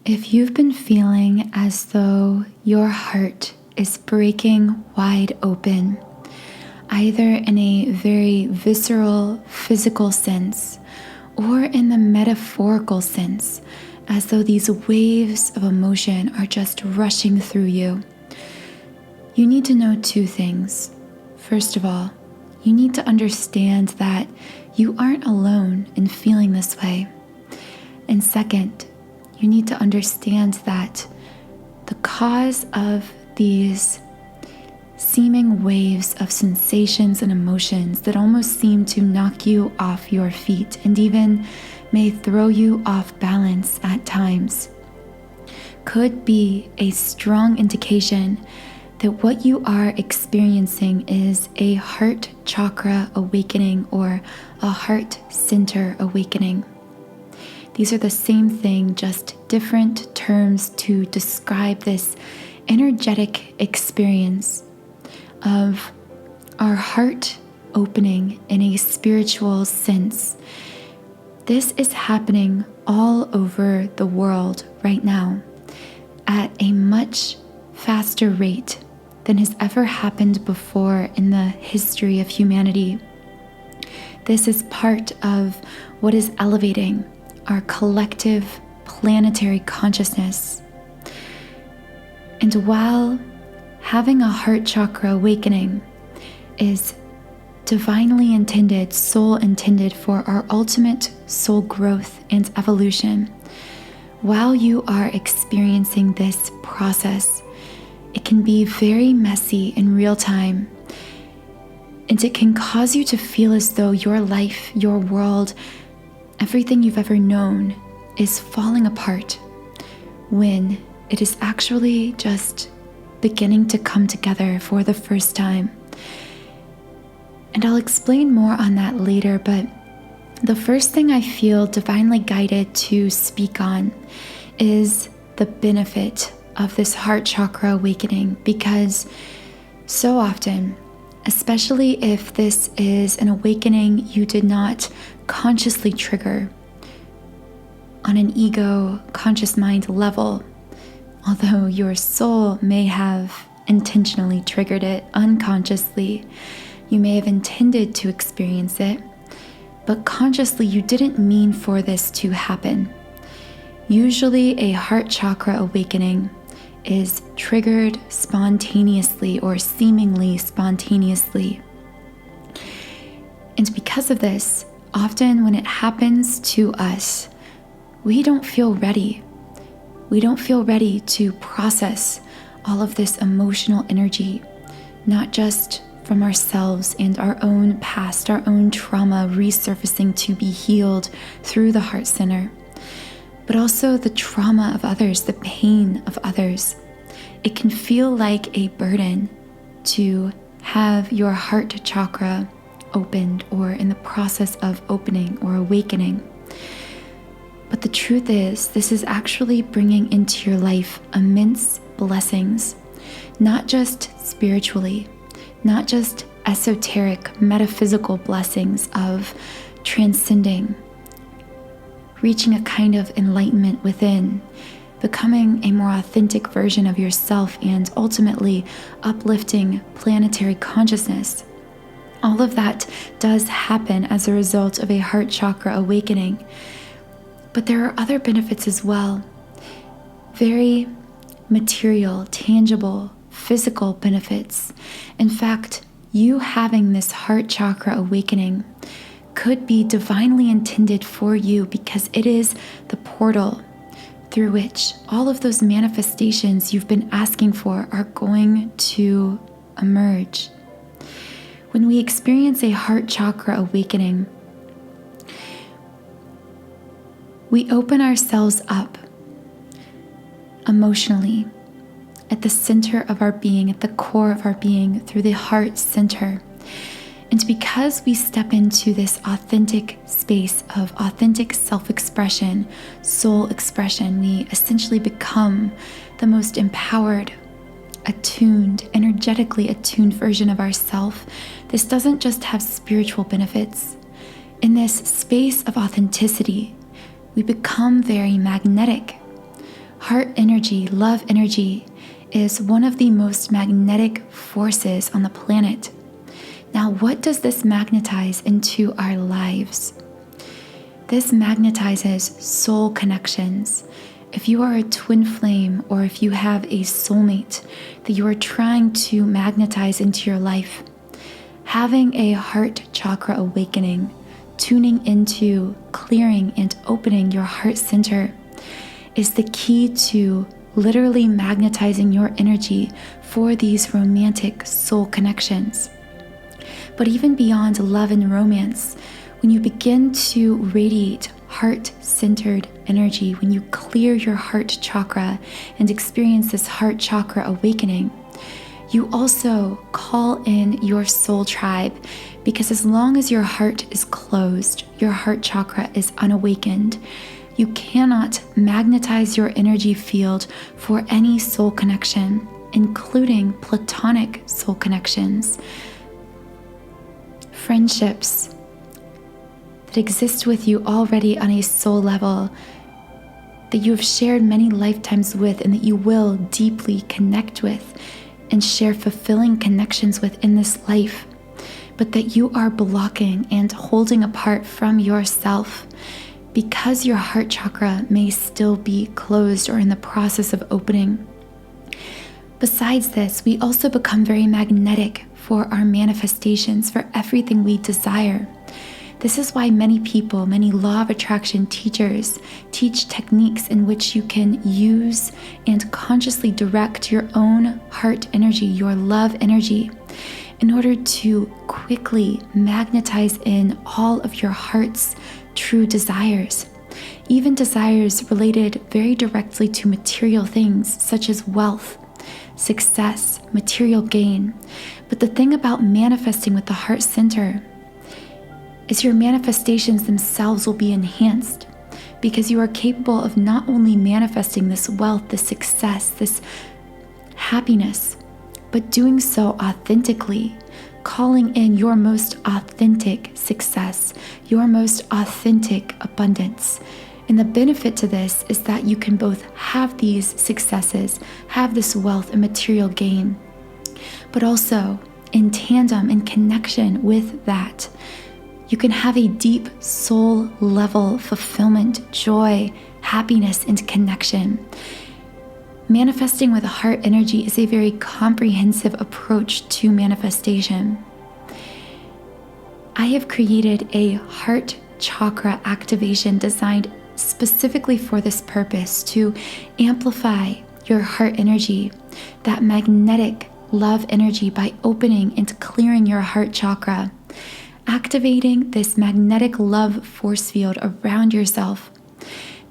If you've been feeling as though your heart is breaking wide open, either in a very visceral, physical sense, or in the metaphorical sense, as though these waves of emotion are just rushing through you, you need to know two things. First of all, you need to understand that you aren't alone in feeling this way. And second, you need to understand that the cause of these seeming waves of sensations and emotions that almost seem to knock you off your feet and even may throw you off balance at times could be a strong indication that what you are experiencing is a heart chakra awakening or a heart center awakening. These are the same thing, just different terms to describe this energetic experience of our heart opening in a spiritual sense. This is happening all over the world right now at a much faster rate than has ever happened before in the history of humanity. This is part of what is elevating our collective planetary consciousness. And while having a heart chakra awakening is divinely intended, soul intended for our ultimate soul growth and evolution, while you are experiencing this process, it can be very messy in real time, and it can cause you to feel as though your life, your world, everything you've ever known is falling apart, when it is actually just beginning to come together for the first time. And I'll explain more on that later, but the first thing I feel divinely guided to speak on is the benefit of this heart chakra awakening, because so often, especially if this is an awakening you did not consciously trigger on an ego conscious mind level, although your soul may have intentionally triggered it unconsciously, you may have intended to experience it, but consciously you didn't mean for this to happen. Usually a heart chakra awakening is triggered spontaneously or seemingly spontaneously. And because of this, often when it happens to us, we don't feel ready. We don't feel ready to process all of this emotional energy, not just from ourselves and our own past, our own trauma resurfacing to be healed through the heart center, but also the trauma of others, the pain of others. It can feel like a burden to have your heart chakra opened or in the process of opening or awakening. But the truth is, this is actually bringing into your life immense blessings, not just spiritually, not just esoteric, metaphysical blessings of transcending, reaching a kind of enlightenment within, becoming a more authentic version of yourself, and ultimately uplifting planetary consciousness. All of that does happen as a result of a heart chakra awakening. But there are other benefits as well. Very material, tangible, physical benefits. In fact, you having this heart chakra awakening could be divinely intended for you, because it is the portal through which all of those manifestations you've been asking for are going to emerge. When we experience a heart chakra awakening, we open ourselves up emotionally at the center of our being, at the core of our being, through the heart center. And because we step into this authentic space of authentic self-expression, soul expression, we essentially become the most empowered, attuned, energetically attuned version of ourself. This doesn't just have spiritual benefits. In this space of authenticity, we become very magnetic. Heart energy, love energy, is one of the most magnetic forces on the planet. Now, what does this magnetize into our lives? This magnetizes soul connections. If you are a twin flame, or if you have a soulmate that you are trying to magnetize into your life, having a heart chakra awakening, tuning into clearing and opening your heart center is the key to literally magnetizing your energy for these romantic soul connections. But even beyond love and romance, when you begin to radiate heart-centered energy, when you clear your heart chakra and experience this heart chakra awakening, you also call in your soul tribe, because as long as your heart is closed, your heart chakra is unawakened, you cannot magnetize your energy field for any soul connection, including platonic soul connections, friendships that exist with you already on a soul level, that you have shared many lifetimes with and that you will deeply connect with and share fulfilling connections with in this life, but that you are blocking and holding apart from yourself because your heart chakra may still be closed or in the process of opening. Besides this, we also become very magnetic for our manifestations, for everything we desire. This is why many people, many law of attraction teachers, teach techniques in which you can use and consciously direct your own heart energy, your love energy, in order to quickly magnetize in all of your heart's true desires, even desires related very directly to material things such as wealth, success, material gain. But the thing about manifesting with the heart center is your manifestations themselves will be enhanced, because you are capable of not only manifesting this wealth, this success, this happiness, but doing so authentically, calling in your most authentic success, your most authentic abundance. And the benefit to this is that you can both have these successes, have this wealth and material gain, but also in tandem, in connection with that, you can have a deep soul level fulfillment, joy, happiness, and connection. Manifesting with a heart energy is a very comprehensive approach to manifestation. I have created a heart chakra activation designed specifically for this purpose, to amplify your heart energy, that magnetic love energy, by opening and clearing your heart chakra, activating this magnetic love force field around yourself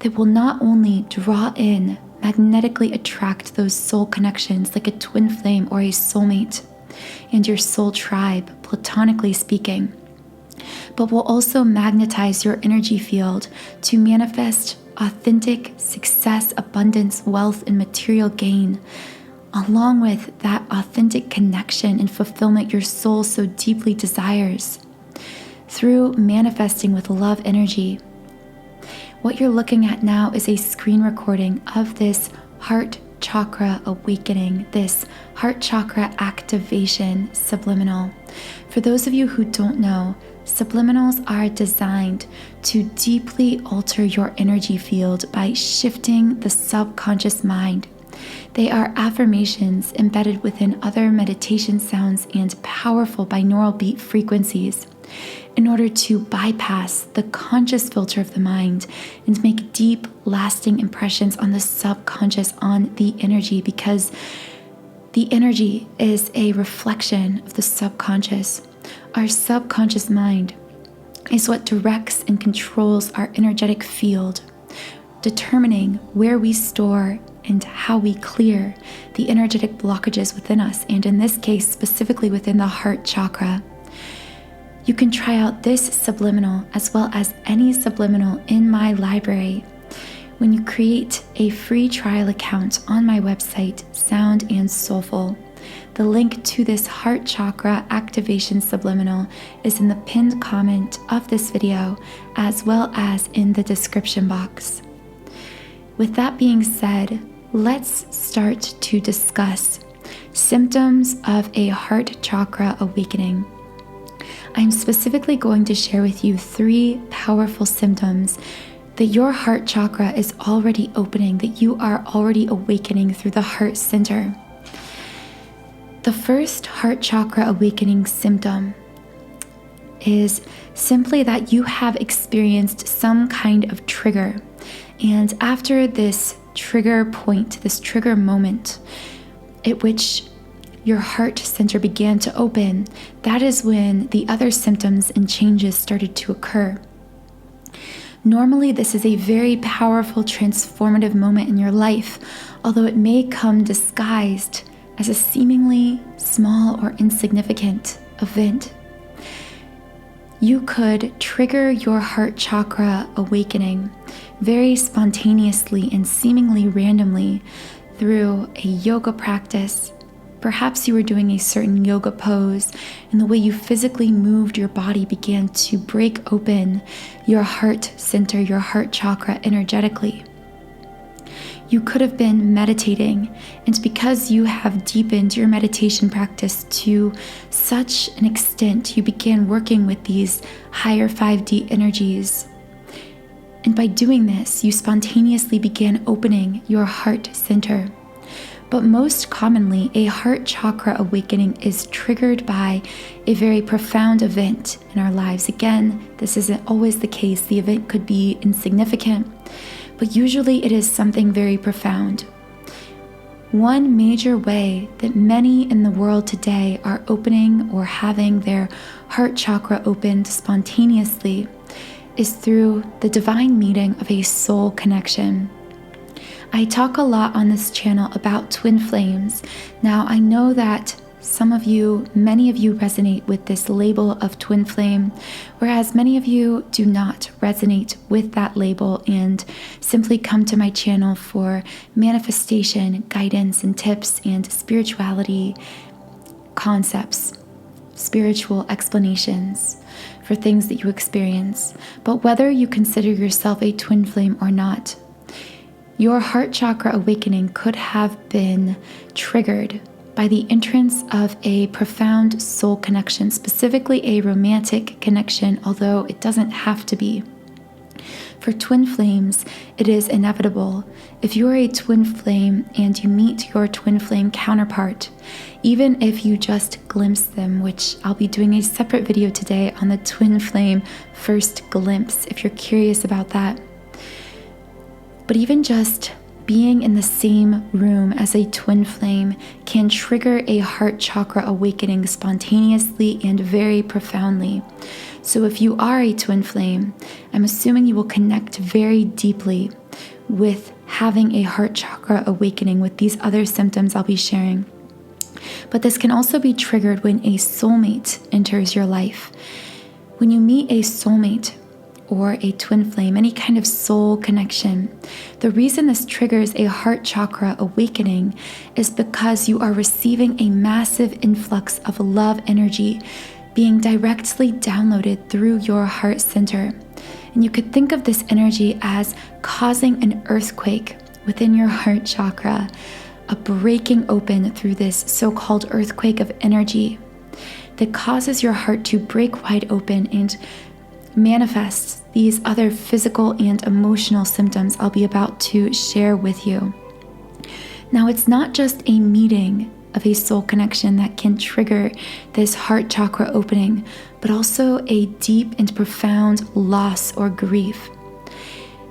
that will not only draw in, magnetically attract those soul connections like a twin flame or a soulmate and your soul tribe, platonically speaking, but will also magnetize your energy field to manifest authentic success, abundance, wealth, and material gain, along with that authentic connection and fulfillment your soul so deeply desires. Through manifesting with love energy, what you're looking at now is a screen recording of this heart chakra awakening, this heart chakra activation subliminal. For those of you who don't know, subliminals are designed to deeply alter your energy field by shifting the subconscious mind. They are affirmations embedded within other meditation sounds and powerful binaural beat frequencies, in order to bypass the conscious filter of the mind and make deep, lasting impressions on the subconscious, on the energy, because the energy is a reflection of the subconscious. Our subconscious mind is what directs and controls our energetic field, determining where we store and how we clear the energetic blockages within us, and in this case, specifically within the heart chakra. You can try out this subliminal as well as any subliminal in my library when you create a free trial account on my website, Sound and Soulful. The link to this heart chakra activation subliminal is in the pinned comment of this video, as well as in the description box. With that being said, let's start to discuss symptoms of a heart chakra awakening. I'm specifically going to share with you 3 powerful symptoms that your heart chakra is already opening, that you are already awakening through the heart center. The first heart chakra awakening symptom is simply that you have experienced some kind of trigger. And after this trigger point, this trigger moment at which your heart center began to open, that is when the other symptoms and changes started to occur. Normally, this is a very powerful, transformative moment in your life, although it may come disguised as a seemingly small or insignificant event. You could trigger your heart chakra awakening very spontaneously and seemingly randomly through a yoga practice. Perhaps you were doing a certain yoga pose, and the way you physically moved your body began to break open your heart center, your heart chakra energetically. You could have been meditating, and because you have deepened your meditation practice to such an extent, you began working with these higher 5D energies. And by doing this, you spontaneously began opening your heart center. But most commonly, a heart chakra awakening is triggered by a very profound event in our lives. Again, this isn't always the case. The event could be insignificant, but usually it is something very profound. One major way that many in the world today are opening or having their heart chakra opened spontaneously is through the divine meeting of a soul connection. I talk a lot on this channel about twin flames. Now, I know that many of you resonate with this label of twin flame, whereas many of you do not resonate with that label and simply come to my channel for manifestation, guidance, and tips and spirituality concepts, spiritual explanations for things that you experience. But whether you consider yourself a twin flame or not, your heart chakra awakening could have been triggered by the entrance of a profound soul connection, specifically a romantic connection, although it doesn't have to be. For twin flames, it is inevitable. If you are a twin flame and you meet your twin flame counterpart, even if you just glimpse them, which I'll be doing a separate video today on the twin flame first glimpse, if you're curious about that. But even just being in the same room as a twin flame can trigger a heart chakra awakening spontaneously and very profoundly. So if you are a twin flame, I'm assuming you will connect very deeply with having a heart chakra awakening with these other symptoms I'll be sharing. But this can also be triggered when a soulmate enters your life. When you meet a soulmate, or a twin flame, any kind of soul connection, the reason this triggers a heart chakra awakening is because you are receiving a massive influx of love energy being directly downloaded through your heart center. And you could think of this energy as causing an earthquake within your heart chakra, a breaking open through this so-called earthquake of energy that causes your heart to break wide open and manifests these other physical and emotional symptoms I'll be about to share with you. Now, it's not just a meeting of a soul connection that can trigger this heart chakra opening, but also a deep and profound loss or grief.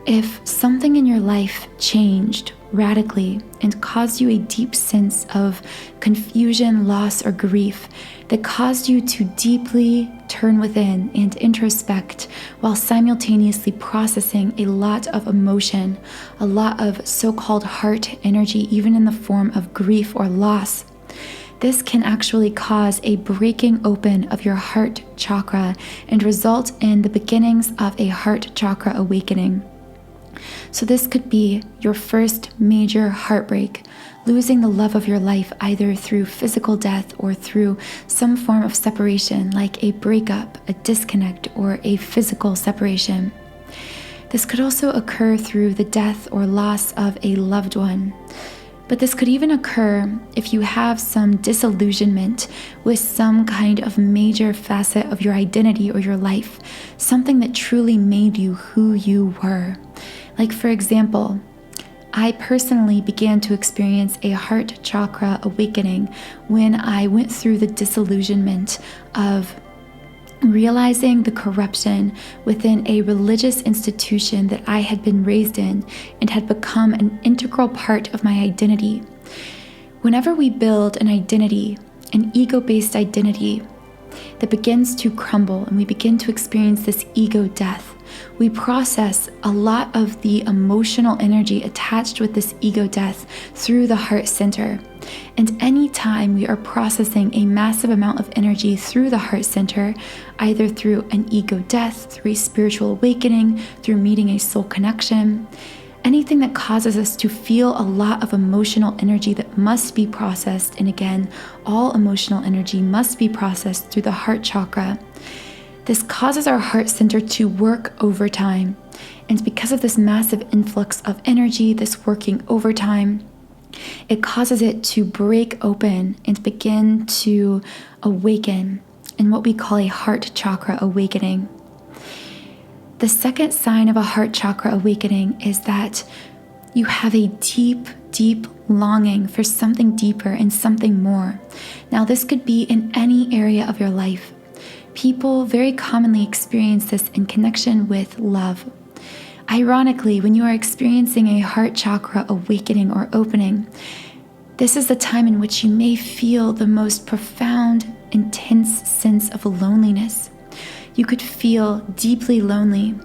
If something in your life changed radically and caused you a deep sense of confusion, loss, or grief that caused you to deeply turn within and introspect while simultaneously processing a lot of emotion, a lot of so-called heart energy, even in the form of grief or loss, this can actually cause a breaking open of your heart chakra and result in the beginnings of a heart chakra awakening. So this could be your first major heartbreak, losing the love of your life either through physical death or through some form of separation like a breakup, a disconnect, or a physical separation. This could also occur through the death or loss of a loved one. But this could even occur if you have some disillusionment with some kind of major facet of your identity or your life, something that truly made you who you were. Like, for example, I personally began to experience a heart chakra awakening when I went through the disillusionment of realizing the corruption within a religious institution that I had been raised in and had become an integral part of my identity. Whenever we build an identity, an ego-based identity that begins to crumble and we begin to experience this ego death, we process a lot of the emotional energy attached with this ego death through the heart center. And anytime we are processing a massive amount of energy through the heart center, either through an ego death, through a spiritual awakening, through meeting a soul connection, anything that causes us to feel a lot of emotional energy that must be processed, and again, all emotional energy must be processed through the heart chakra. This causes our heart center to work overtime. And because of this massive influx of energy, this working overtime, it causes it to break open and begin to awaken in what we call a heart chakra awakening. The second sign of a heart chakra awakening is that you have a deep, deep longing for something deeper and something more. Now, this could be in any area of your life. People very commonly experience this in connection with love. Ironically, when you are experiencing a heart chakra awakening or opening, this is the time in which you may feel the most profound, intense sense of loneliness. You could feel deeply lonely,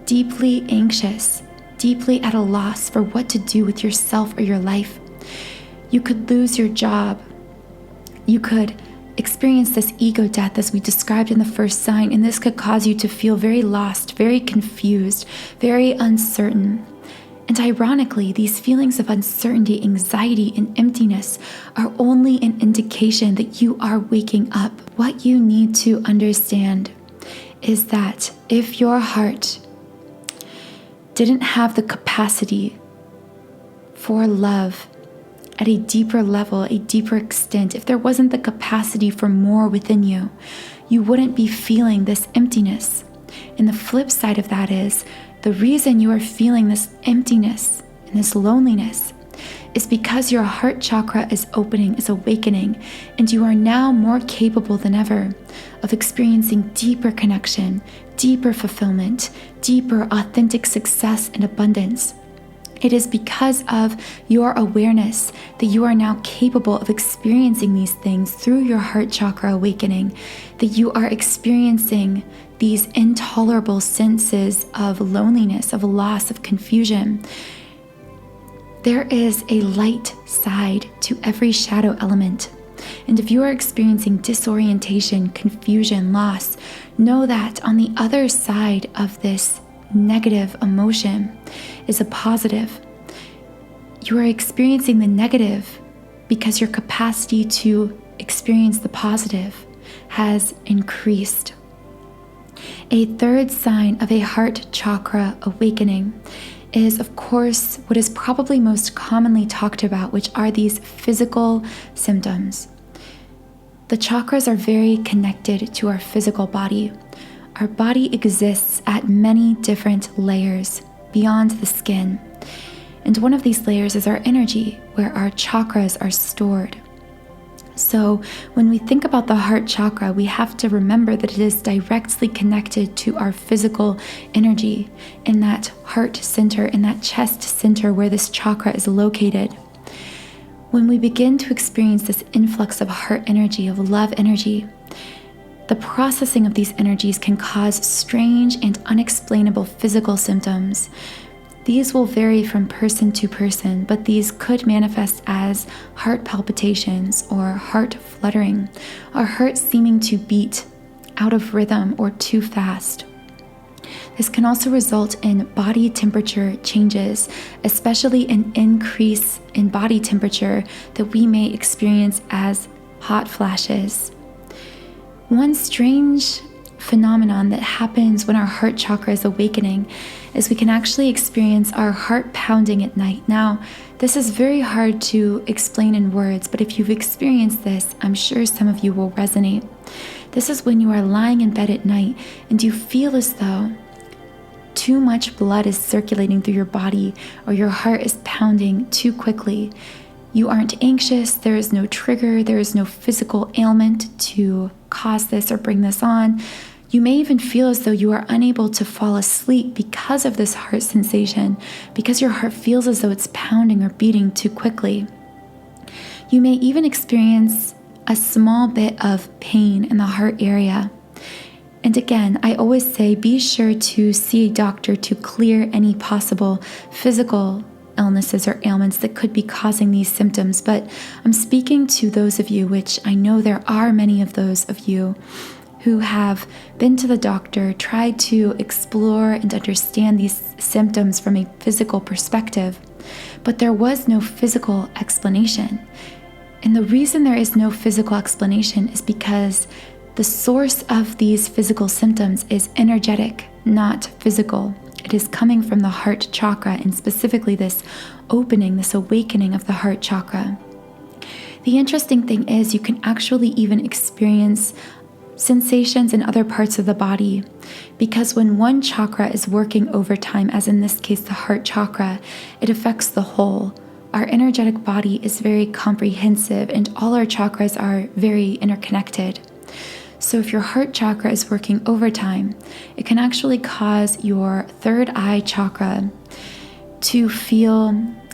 deeply anxious, deeply at a loss for what to do with yourself or your life. You could lose your job. You could experience this ego death as we described in the first sign, and this could cause you to feel very lost, very confused, very uncertain. And ironically, these feelings of uncertainty, anxiety, and emptiness are only an indication that you are waking up. What you need to understand is that if your heart didn't have the capacity for love at a deeper level, a deeper extent, if there wasn't the capacity for more within you, you wouldn't be feeling this emptiness. And the flip side of that is, the reason you are feeling this emptiness and this loneliness is because your heart chakra is opening, is awakening, and you are now more capable than ever of experiencing deeper connection, deeper fulfillment, deeper authentic success and abundance. It is because of your awareness that you are now capable of experiencing these things through your heart chakra awakening, that you are experiencing these intolerable senses of loneliness, of loss, of confusion. There is a light side to every shadow element. And if you are experiencing disorientation, confusion, loss, know that on the other side of this negative emotion is a positive. You are experiencing the negative because your capacity to experience the positive has increased. A third sign of a heart chakra awakening is, of course, what is probably most commonly talked about, which are these physical symptoms. The chakras are very connected to our physical body. Our body exists at many different layers beyond the skin. And one of these layers is our energy, where our chakras are stored. So when we think about the heart chakra, we have to remember that it is directly connected to our physical energy in that heart center, in that chest center where this chakra is located. When we begin to experience this influx of heart energy, of love energy, the processing of these energies can cause strange and unexplainable physical symptoms. These will vary from person to person, but these could manifest as heart palpitations or heart fluttering, or heart seeming to beat out of rhythm or too fast. This can also result in body temperature changes, especially an increase in body temperature that we may experience as hot flashes. One strange phenomenon that happens when our heart chakra is awakening is we can actually experience our heart pounding at night. Now, this is very hard to explain in words, but if you've experienced this, I'm sure some of you will resonate. This is when you are lying in bed at night and you feel as though too much blood is circulating through your body or your heart is pounding too quickly. You aren't anxious, there is no trigger, there is no physical ailment to cause this or bring this on. You may even feel as though you are unable to fall asleep because of this heart sensation, because your heart feels as though it's pounding or beating too quickly. You may even experience a small bit of pain in the heart area. And again, I always say be sure to see a doctor to clear any possible physical illnesses or ailments that could be causing these symptoms. But I'm speaking to those of you, which I know there are many of those of you, who have been to the doctor, tried to explore and understand these symptoms from a physical perspective, but there was no physical explanation. And the reason there is no physical explanation is because the source of these physical symptoms is energetic, not physical. It is coming from the heart chakra, and specifically this opening, this awakening of the heart chakra. The interesting thing is you can actually even experience sensations in other parts of the body, because when one chakra is working overtime, as in this case the heart chakra, it affects the whole. Our energetic body is very comprehensive and all our chakras are very interconnected. So if your heart chakra is working overtime, it can actually cause your third eye chakra to feel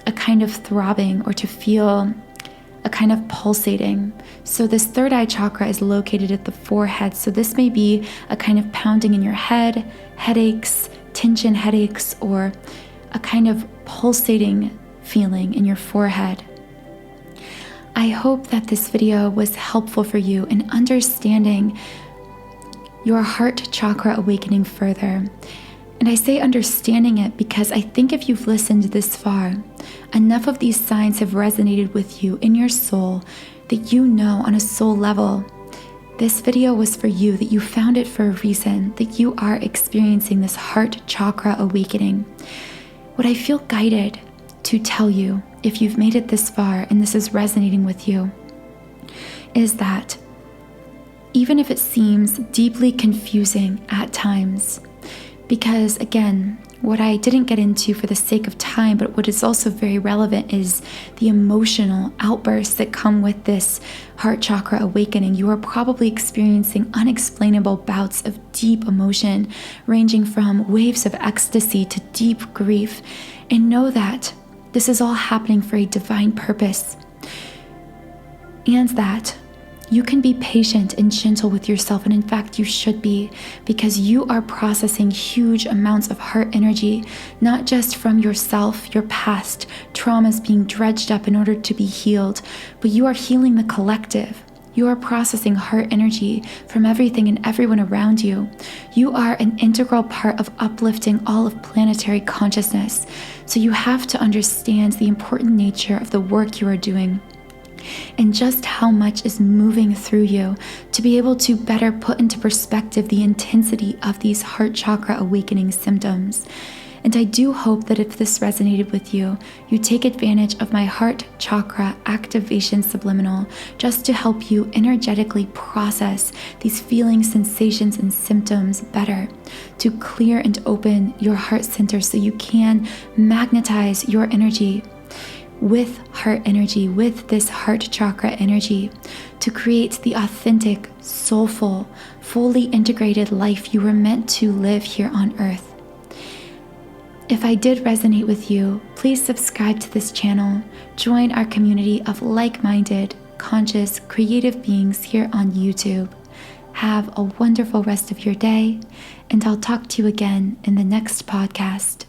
a kind of throbbing or to feel a kind of pulsating. So this third eye chakra is located at the forehead. So this may be a kind of pounding in your head, headaches, tension headaches, or a kind of pulsating feeling in your forehead. I hope that this video was helpful for you in understanding your heart chakra awakening further. And I say understanding it because I think if you've listened this far, enough of these signs have resonated with you in your soul that you know on a soul level, this video was for you, that you found it for a reason, that you are experiencing this heart chakra awakening. What I feel guided to tell you, if you've made it this far and this is resonating with you, is that even if it seems deeply confusing at times, because again, what I didn't get into for the sake of time, but what is also very relevant is the emotional outbursts that come with this heart chakra awakening. You are probably experiencing unexplainable bouts of deep emotion, ranging from waves of ecstasy to deep grief. And know that this is all happening for a divine purpose. And that you can be patient and gentle with yourself, and in fact you should be, because you are processing huge amounts of heart energy, not just from yourself, your past traumas being dredged up in order to be healed, but you are healing the collective. You are processing heart energy from everything and everyone around you. You are an integral part of uplifting all of planetary consciousness, so you have to understand the important nature of the work you are doing, and just how much is moving through you to be able to better put into perspective the intensity of these heart chakra awakening symptoms. And I do hope that if this resonated with you, you take advantage of my heart chakra activation subliminal just to help you energetically process these feelings, sensations, and symptoms better, to clear and open your heart center so you can magnetize your energy with heart energy, with this heart chakra energy, to create the authentic, soulful, fully integrated life you were meant to live here on earth. If I did resonate with you, please subscribe to this channel, join our community of like-minded, conscious, creative beings here on YouTube. Have a wonderful rest of your day, and I'll talk to you again in the next podcast.